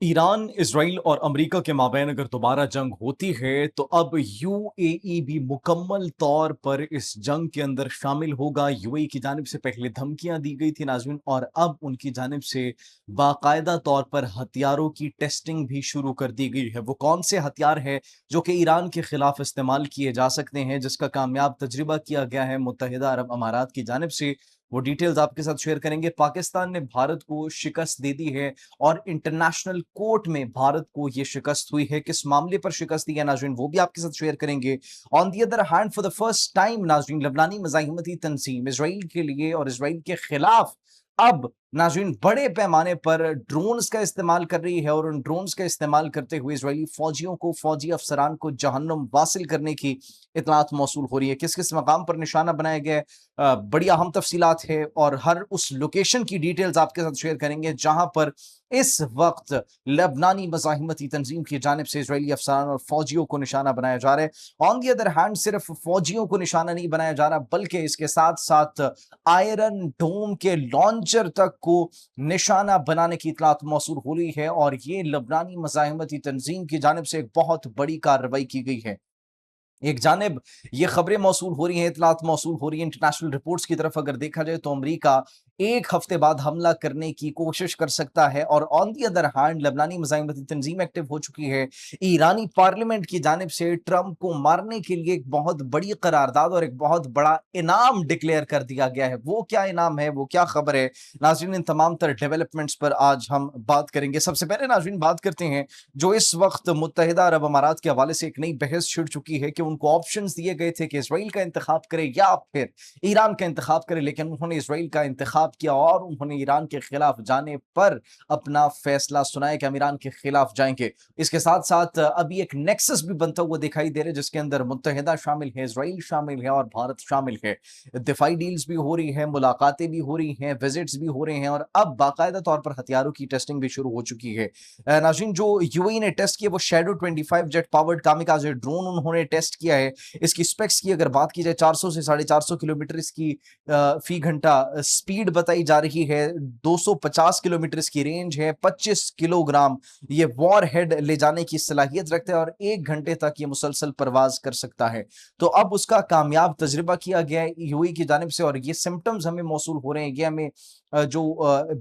Iran, Israel और America के माबैन अगर दोबारा जंग होती है तो अब यूएई भी मुकम्मल तौर पर इस जंग के अंदर शामिल होगा। यूएई की जानिब से पहले धमकियां दी गई थी नाज़रीन, और अब उनकी जानिब से बाकायदा तौर पर हथियारों की टेस्टिंग भी शुरू कर दी गई है। वो कौन से हथियार है जो कि ईरान के खिलाफ इस्तेमाल किए जा सकते हैं, जिसका कामयाब तजुर्बा किया गया है मुत्तहिदा अरब अमारात की जानिब से, वो डिटेल्स आपके साथ शेयर करेंगे। पाकिस्तान ने भारत को शिकस्त दे दी है और इंटरनेशनल कोर्ट में भारत को यह शिकस्त हुई है। किस मामले पर शिकस्त दी है नाजरीन, वो भी आपके साथ शेयर करेंगे। On the other hand, for the first time नाजरीन, लबनानी मज़ाहिमती तंजीम इसराइल के लिए और इसराइल के खिलाफ अब नाजरीन बड़े पैमाने पर ड्रोन्स का इस्तेमाल कर रही है, और उन ड्रोन्स का इस्तेमाल करते हुए इसराइली फौजियों को, फौजी अफसरान को जहन्नुम वासिल करने की इतलात मौसूल हो रही है। किस किस मकाम पर निशाना बनाया गया है, बड़ी अहम तफसीलात है, और हर उस लोकेशन की डिटेल्स आपके साथ शेयर करेंगे जहां पर इस वक्त लबनानी मज़ाहिमती तंजीम की जानिब से इसराइली अफसरान और फौजियों को निशाना बनाया जा रहा है। ऑन दी अदर हैंड, सिर्फ फौजियों को निशाना नहीं बनाया जा रहा, बल्कि इसके साथ साथ आयरन डोम के लॉन्चर तक को निशाना बनाने की इतलात मौसूल हो रही है, और ये लबनानी मज़ाहिमती तंजीम की जानिब से एक बहुत बड़ी कार्रवाई की गई है। एक जानिब ये खबरें मौसूल हो रही हैं, इतलात मौसूल हो रही है इंटरनेशनल रिपोर्ट्स की तरफ अगर देखा जाए तो अमेरिका एक हफ्ते बाद हमला करने की कोशिश कर सकता है, और ऑन दी अदर हैंड लबनानी मज़ाहिमती तंजीम एक्टिव हो चुकी है। ईरानी पार्लियामेंट की जानिब से ट्रंप को मारने के लिए एक बहुत बड़ी करारदाद और एक बहुत बड़ा इनाम डिक्लेयर कर दिया गया है। वो क्या इनाम है, वो क्या खबर है नाज़रीन, इन तमाम तर डेवलपमेंट्स पर आज हम बात करेंगे। सबसे पहले नाज़रीन बात करते हैं जो इस वक्त मुत्तहिदा अरब अमारात के हवाले से एक नई बहस छिड़ चुकी है कि उनको ऑप्शंस दिए गए थे कि इसराइल का इंतखाब करे या फिर ईरान का इंतखाब करे, लेकिन उन्होंने इसराइल का इंतखाब किया और उन्होंने ईरान के खिलाफ जाने पर अपना फैसला सुनाया कि हम ईरान के खिलाफ जाएंगे। इसके साथ साथ अभी एक नेक्सस भी बनता हुआ दिखाई दे रहा है, जिसके अंदर मुत्तहिदा शामिल है, इसराइल शामिल है और भारत शामिल है। दिफाई डील्स भी हो रही है, मुलाकातें भी हो रही हैं, विजिट्स भी हो रहे हैं, और अब बाकायदा तौर पर हथियारों की टेस्टिंग भी शुरू हो चुकी है। नाज़रीन, जो यूएई ने टेस्ट किया वो शैडो 25 जेट पावर्ड कामिकाज़े ड्रोन उन्होंने टेस्ट किया है। इसकी स्पेक्स की अगर बात की जाए, 400 से 450 किलोमीटर इसकी फी घंटा स्पीड बताई जा रही है, 250 किलोमीटर इसकी रेंज है, 25 किलोग्राम ये वॉर हेड ले जाने की सलाहियत रखता है, और 1 घंटे तक ये मुसलसल परवाज कर सकता है। तो अब उसका कामयाब तजर्बा किया गया है यूएई की जानिब से, और ये सिम्टम्स हमें मौसूल हो रहे हैं, ये हमें जो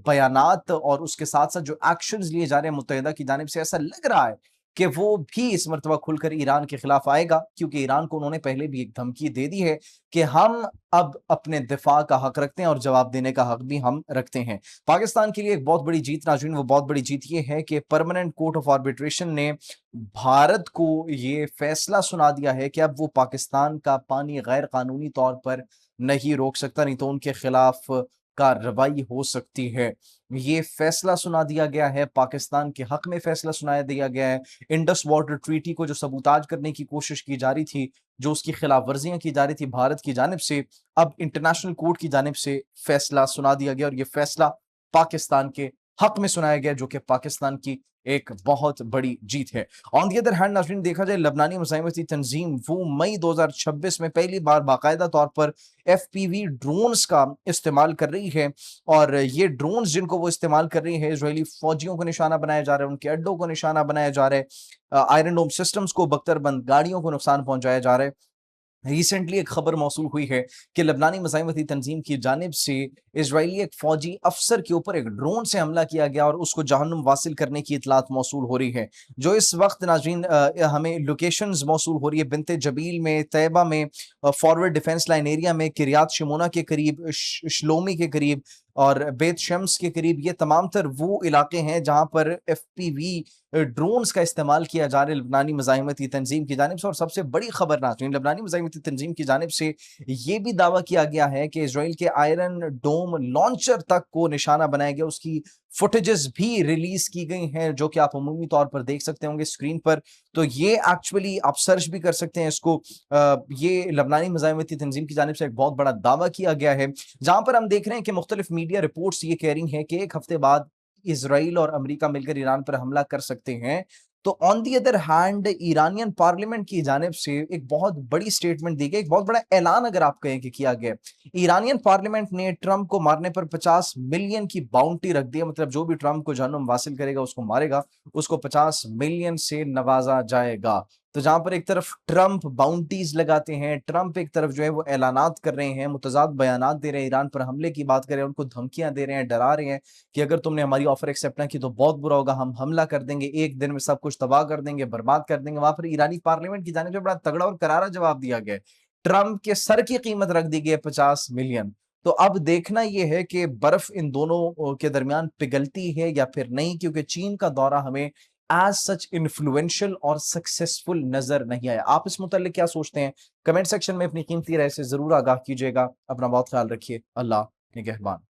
बयानात और उसके साथ साथ जो एक्शंस लिए जा रहे हैं मुत्तहिदा की जानिब से, ऐसा लग रहा है कि वो भी इस मर्तबा खुलकर ईरान के खिलाफ आएगा, क्योंकि ईरान को उन्होंने पहले भी एक धमकी दे दी है कि हम अब अपने दिफा का हक रखते हैं और जवाब देने का हक भी हम रखते हैं। पाकिस्तान के लिए एक बहुत बड़ी जीत नाज़रीन, वो बहुत बड़ी जीत ये है कि परमानेंट कोर्ट ऑफ आर्बिट्रेशन ने भारत को ये फैसला सुना दिया है कि अब वो पाकिस्तान का पानी गैर कानूनी तौर पर नहीं रोक सकता, नहीं तो उनके खिलाफ कार्रवाई हो सकती है। ये फैसला सुना दिया गया है, पाकिस्तान के हक में फैसला सुनाया दिया गया है। इंडस वाटर ट्रीटी को जो सबूताज करने की कोशिश की जा रही थी, जो उसकी खिलाफ वर्जियां की जा रही थी भारत की जानिब से, अब इंटरनेशनल कोर्ट की जानिब से फैसला सुना दिया गया, और ये फैसला पाकिस्तान के हक में सुनाया गया, जो कि पाकिस्तान की एक बहुत बड़ी जीत है। ऑन दी अदर हैंड नाज़रीन, देखा जाए लबनानी मुज़ाहिमती तंजीम वो मई 2026 में पहली बार बाकायदा तौर पर एफपीवी ड्रोन्स का इस्तेमाल कर रही है, और ये ड्रोन्स जिनको वो इस्तेमाल कर रही है, इजरायली फौजियों को निशाना बनाया जा रहा है, उनके अड्डों को निशाना बनाया जा रहा है, आयरन डोम सिस्टम्स को, बख्तरबंद गाड़ियों को नुकसान पहुंचाया जा रहा है। रिसेंटली एक खबर मौसूल हुई है कि लबनानी मज़ाहिमती तंजीम की जानिब से इजरायली एक फौजी अफसर के ऊपर एक ड्रोन से हमला किया गया, और उसको जहन्नुम वासिल करने की इतलात मौसूल हो रही है। जो इस वक्त नाजरीन हमें लोकेशंस मौसूल हो रही है, बिनते जबील में, तैयबा में, फॉरवर्ड डिफेंस लाइन एरिया में, किरियात शिमोना के करीब, शलोमी के करीब और बेत शम्स के करीब, ये तमाम तर वो इलाके हैं जहां पर एफपीवी ड्रोन्स का इस्तेमाल किया जा रहा है लबनानी मज़ाहिमती तंजीम की जानिब से। और सबसे बड़ी खबर नाज़रीन, लबनानी मज़ाहिमती तंजीम की जानिब से ये भी दावा किया गया है कि इसराइल के आयरन डोम लॉन्चर तक को निशाना बनाया गया, उसकी फुटेजेस भी रिलीज की गई हैं, जो कि आप अमूमी तौर पर देख सकते होंगे स्क्रीन पर। तो ये एक्चुअली आप सर्च भी कर सकते हैं इसको। ये लबनानी मज़ाहिमती तंजीम की जानिब से एक बहुत बड़ा दावा किया गया है, जहां पर हम देख रहे हैं कि मुख्तलिफ मीडिया रिपोर्ट्स ये कह रही हैं कि एक हफ्ते बाद इसराइल और अमेरिका मिलकर ईरान पर हमला कर सकते हैं। तो on the other hand Iranian parliament की जानिब से एक बहुत बड़ी स्टेटमेंट दी गई, एक बहुत बड़ा ऐलान अगर आप कहें कि किया गया। ईरानियन पार्लियामेंट ने ट्रंप को मारने पर 50 मिलियन की बाउंटी रख दी है, मतलब जो भी ट्रंप को जहन्नुम वासिल करेगा उसको मारेगा, उसको 50 मिलियन से नवाजा जाएगा। तो जहां पर एक तरफ ट्रंप बाउंटीज लगाते हैं, ट्रंप एक तरफ जो है वो ऐलानात कर रहे हैं, मुतजाद बयानात दे रहे हैं, ईरान पर हमले की बात कर रहे हैं, उनको धमकियां दे रहे हैं, डरा रहे हैं कि अगर तुमने हमारी ऑफर एक्सेप्ट ना की तो बहुत बुरा होगा, हम हमला कर देंगे, एक दिन में सब कुछ तबाह कर देंगे, बर्बाद कर देंगे। वहां पर ईरानी पार्लियामेंट की जानिब से बड़ा तगड़ा और करारा जवाब दिया गया। ट्रंप के सर की कीमत रख दी गई है 50 मिलियन। तो अब देखना यह है कि बर्फ इन दोनों के दरमियान पिघलती है या फिर नहीं, क्योंकि चीन का दौरा हमें एज सच इन्फ्लुएंशियल और सक्सेसफुल नजर नहीं आया। आप इस मुताल्लिक क्या सोचते हैं? कमेंट सेक्शन में अपनी कीमती राय से जरूर आगाह कीजिएगा। अपना बहुत ख्याल रखिए। अल्लाह निगहबान।